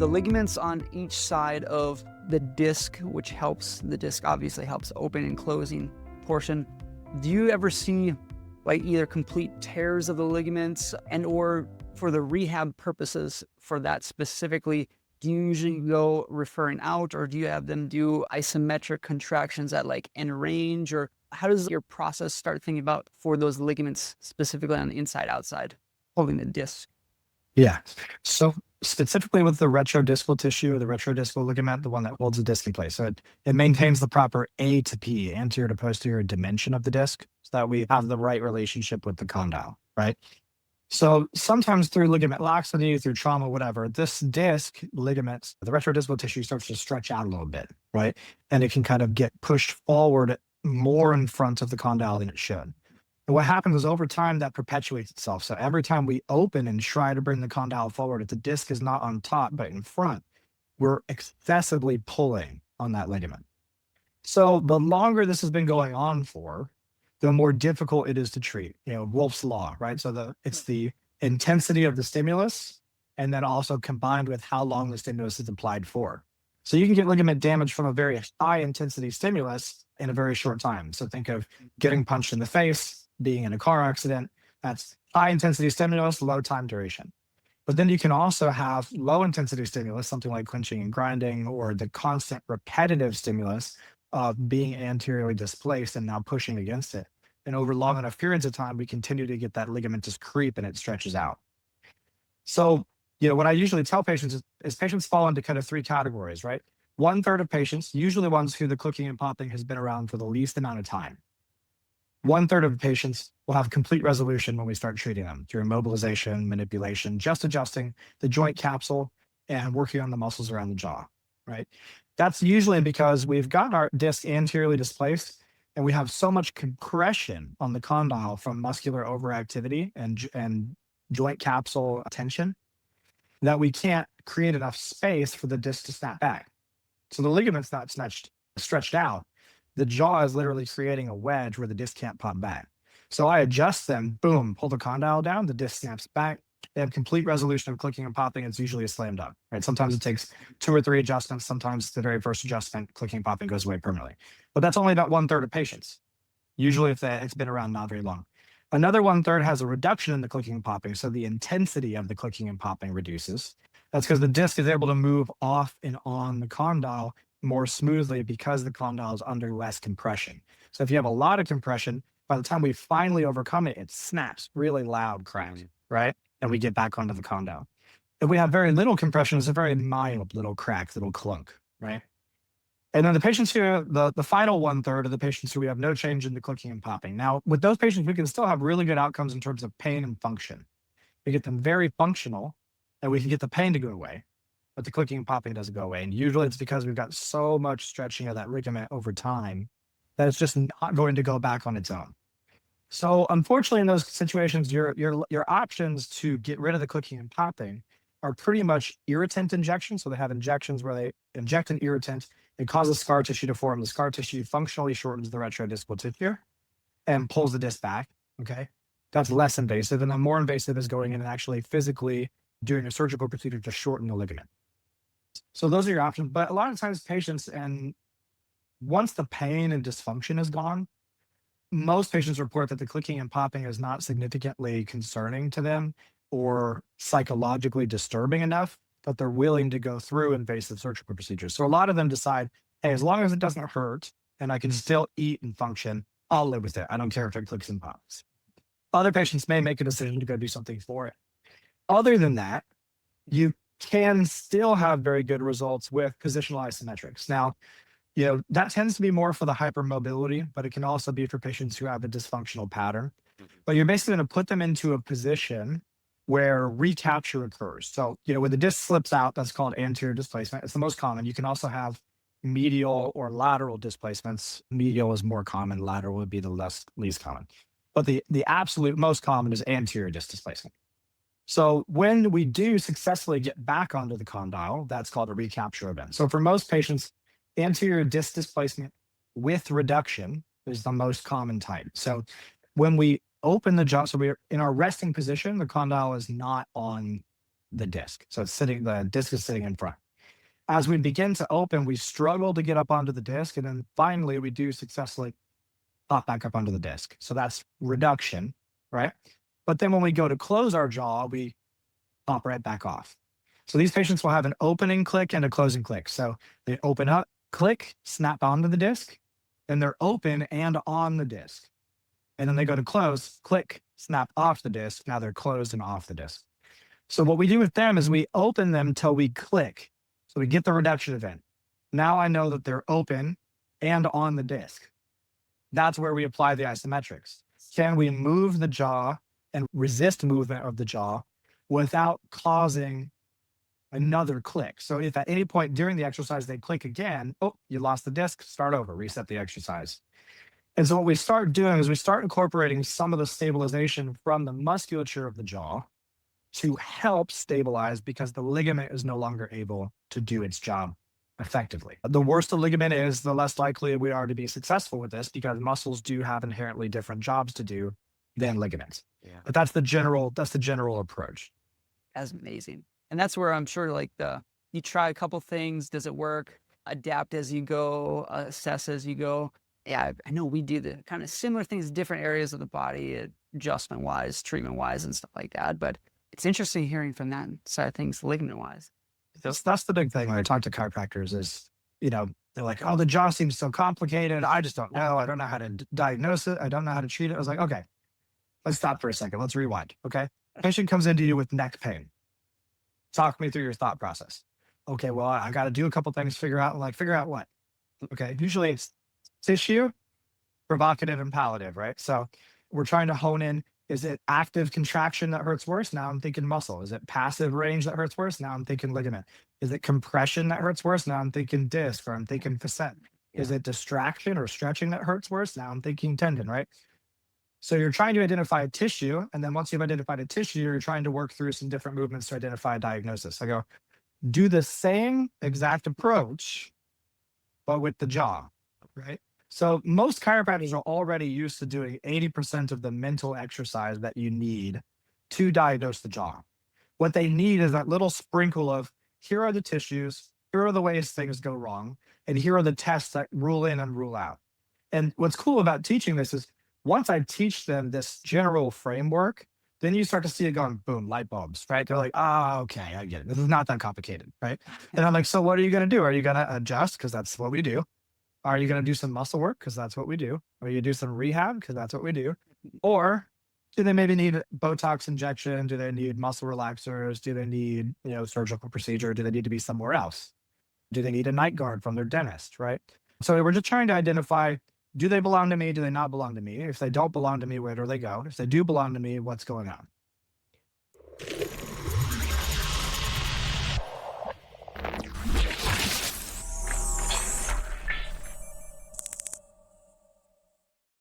the ligaments on each side of the disc, which helps, the disc obviously helps open and closing portion. Do you ever see like either complete tears of the ligaments, and or for the rehab purposes for that specifically, do you usually go referring out, or do you have them do isometric contractions at like end range, or how does your process start thinking about for those ligaments specifically on the inside outside holding the disc? Yeah. So specifically with the retrodiscal tissue or the retrodiscal ligament, the one that holds the disc in place. So it maintains the proper A to P, anterior to posterior dimension of the disc, so that we have the right relationship with the condyle, right? So sometimes through ligament laxity, through trauma, whatever, this disc ligaments, the retrodiscal tissue starts to stretch out a little bit, right? And it can kind of get pushed forward more in front of the condyle than it should. And what happens is over time that perpetuates itself. So every time we open and try to bring the condyle forward, if the disc is not on top but in front, we're excessively pulling on that ligament. So the longer this has been going on for, the more difficult it is to treat. You know, Wolff's law, right? So it's the intensity of the stimulus, and then also combined with how long the stimulus is applied for. So you can get ligament damage from a very high intensity stimulus in a very short time. So think of getting punched in the face, being in a car accident. That's high intensity stimulus, low time duration. But then you can also have low intensity stimulus, something like clenching and grinding, or the constant repetitive stimulus of being anteriorly displaced and now pushing against it. And over long enough periods of time, we continue to get that ligamentous creep and it stretches out. So, you know, what I usually tell patients is patients fall into kind of three categories, right? 1/3 of patients, usually ones who the clicking and popping has been around for the least amount of time. 1/3 of patients will have complete resolution when we start treating them through immobilization, manipulation, just adjusting the joint capsule and working on the muscles around the jaw, right? That's usually because we've got our disc anteriorly displaced and we have so much compression on the condyle from muscular overactivity and joint capsule tension that we can't create enough space for the disc to snap back. So the ligament's not stretched out. The jaw is literally creating a wedge where the disc can't pop back. So I adjust them, boom, pull the condyle down, the disc snaps back. They have complete resolution of clicking and popping. It's usually a slam dunk, right? Sometimes it takes 2 or 3 adjustments. Sometimes the very first adjustment, clicking and popping goes away permanently. But that's only about 1/3 of patients. Usually if it's been around not very long. Another 1/3 has a reduction in the clicking and popping. So the intensity of the clicking and popping reduces. That's because the disc is able to move off and on the condyle more smoothly because the condyle is under less compression. So if you have a lot of compression, by the time we finally overcome it, it snaps really loud crack, right? And we get back onto the condyle. If we have very little compression, it's a very mild little crack, little clunk, right? And then the patients who, the final 1/3 of the patients who we have no change in the clicking and popping. Now, with those patients, we can still have really good outcomes in terms of pain and function. We get them very functional, and we can get the pain to go away, but the clicking and popping doesn't go away. And usually it's because we've got so much stretching of that ligament over time that it's just not going to go back on its own. So unfortunately, in those situations, your options to get rid of the clicking and popping are pretty much irritant injections. So they have injections where they inject an irritant, it causes scar tissue to form. The scar tissue functionally shortens the retrodiscal tissue and pulls the disc back. Okay. That's less invasive. And then more invasive is going in and actually physically doing a surgical procedure to shorten the ligament. So those are your options. But a lot of times patients, and once the pain and dysfunction is gone, most patients report that the clicking and popping is not significantly concerning to them or psychologically disturbing enough that they're willing to go through invasive surgical procedures. So a lot of them decide, hey, as long as it doesn't hurt and I can still eat and function, I'll live with it. I don't care if it clicks and pops. Other patients may make a decision to go do something for it. Other than that, you can still have very good results with positional isometrics. Now, you know, that tends to be more for the hypermobility, but it can also be for patients who have a dysfunctional pattern. But you're basically going to put them into a position where recapture occurs. So, you know, when the disc slips out, that's called anterior displacement. It's the most common. You can also have medial or lateral displacements. Medial is more common. Lateral would be the least common. But the absolute most common is anterior disc displacement. So when we do successfully get back onto the condyle, that's called a recapture event. So for most patients, anterior disc displacement with reduction is the most common type. So when we open the jaw, so we're in our resting position, the condyle is not on the disc. So the disc is sitting in front. As we begin to open, we struggle to get up onto the disc, and then finally we do successfully pop back up onto the disc. So that's reduction, right? But then when we go to close our jaw, we pop right back off. So these patients will have an opening click and a closing click. So they open up, click, snap onto the disc, and they're open and on the disc. And then they go to close, click, snap off the disc. Now they're closed and off the disc. So what we do with them is we open them till we click. So we get the reduction event. Now I know that they're open and on the disc. That's where we apply the isometrics. Can we move the jaw and resist movement of the jaw without causing another click? So if at any point during the exercise they click again, oh, you lost the disc, start over, reset the exercise. And so what we start doing is we start incorporating some of the stabilization from the musculature of the jaw to help stabilize, because the ligament is no longer able to do its job effectively. The worse the ligament is, the less likely we are to be successful with this, because muscles do have inherently different jobs to do than ligaments. Yeah. But that's the general approach. That's amazing. And that's where I'm sure you try a couple things, does it work? Adapt as you go, assess as you go. Yeah, I know we do the kind of similar things, different areas of the body, adjustment wise, treatment wise, and stuff like that. But it's interesting hearing from that side of things, ligament wise. That's the big thing when I talk to chiropractors is, they're like, oh, the jaw seems so complicated. I just don't know. I don't know how to diagnose it. I don't know how to treat it. I was like, okay, let's stop for a second. Let's rewind. Okay. A patient comes into you with neck pain. Talk me through your thought process. Okay, well, I got to do a couple things, figure out what? Okay. Usually it's tissue, provocative, and palliative, right? So we're trying to hone in. Is it active contraction that hurts worse? Now I'm thinking muscle. Is it passive range that hurts worse? Now I'm thinking ligament. Is it compression that hurts worse? Now I'm thinking disc, or I'm thinking facet. Is it distraction or stretching that hurts worse? Now I'm thinking tendon, right? So you're trying to identify a tissue. And then once you've identified a tissue, you're trying to work through some different movements to identify a diagnosis. I go, do the same exact approach, but with the jaw, right? So most chiropractors are already used to doing 80% of the mental exercise that you need to diagnose the jaw. What they need is that little sprinkle of, here are the tissues, here are the ways things go wrong, and here are the tests that rule in and rule out. And what's cool about teaching this is once I teach them this general framework, then you start to see it going, boom, light bulbs, right? They're like, okay, I get it. This is not that complicated, right? And I'm like, so what are you going to do? Are you going to adjust? Because that's what we do. Are you going to do some muscle work? Because that's what we do. Are you do some rehab? Because that's what we do. Or do they maybe need Botox injection? Do they need muscle relaxers? Do they need, surgical procedure? Do they need to be somewhere else? Do they need a night guard from their dentist, right? So we're just trying to identify, do they belong to me? Do they not belong to me? If they don't belong to me, where do they go? If they do belong to me, what's going on?